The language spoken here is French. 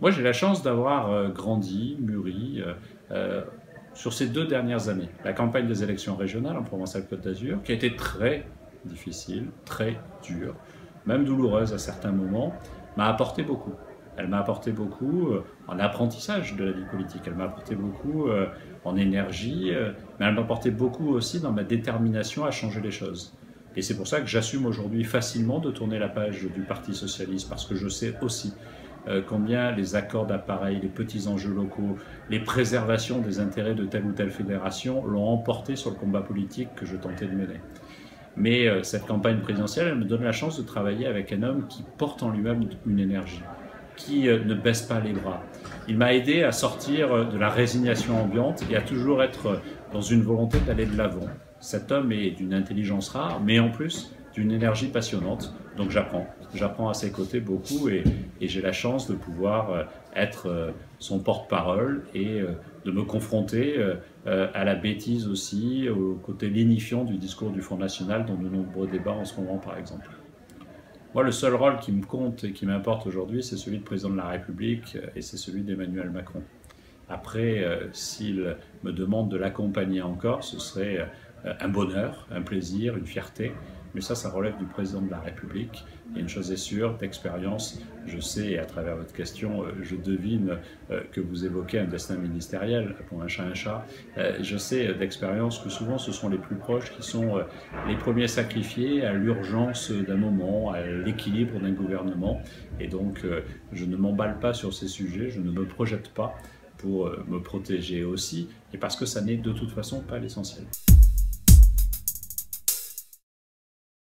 Moi, j'ai la chance d'avoir grandi, mûri sur ces 2 dernières années. La campagne des élections régionales en Provence-Alpes-Côte d'Azur, qui a été très difficile, très dure, même douloureuse à certains moments, m'a apporté beaucoup. Elle m'a apporté beaucoup en apprentissage de la vie politique, elle m'a apporté beaucoup en énergie, mais elle m'a apporté beaucoup aussi dans ma détermination à changer les choses. Et c'est pour ça que j'assume aujourd'hui facilement de tourner la page du Parti socialiste, parce que je sais aussi combien les accords d'appareil, les petits enjeux locaux, les préservations des intérêts de telle ou telle fédération l'ont emporté sur le combat politique que je tentais de mener. Mais cette campagne présidentielle, elle me donne la chance de travailler avec un homme qui porte en lui-même une énergie, qui ne baisse pas les bras. Il m'a aidé à sortir de la résignation ambiante et à toujours être dans une volonté d'aller de l'avant. Cet homme est d'une intelligence rare, mais en plus d'une énergie passionnante. Donc j'apprends à ses côtés beaucoup et j'ai la chance de pouvoir être son porte-parole et de me confronter à la bêtise aussi, au côté lénifiant du discours du Front National dans de nombreux débats en ce moment par exemple. Moi, le seul rôle qui me compte et qui m'importe aujourd'hui, c'est celui de président de la République et c'est celui d'Emmanuel Macron. Après, s'il me demande de l'accompagner encore, ce serait un bonheur, un plaisir, une fierté. Mais ça relève du président de la République. Et une chose est sûre, d'expérience, je sais, et à travers votre question, je devine que vous évoquez un destin ministériel, pour un chat, je sais d'expérience que souvent ce sont les plus proches qui sont les premiers sacrifiés à l'urgence d'un moment, à l'équilibre d'un gouvernement. Et donc, je ne m'emballe pas sur ces sujets, je ne me projette pas pour me protéger aussi, et parce que ça n'est de toute façon pas l'essentiel.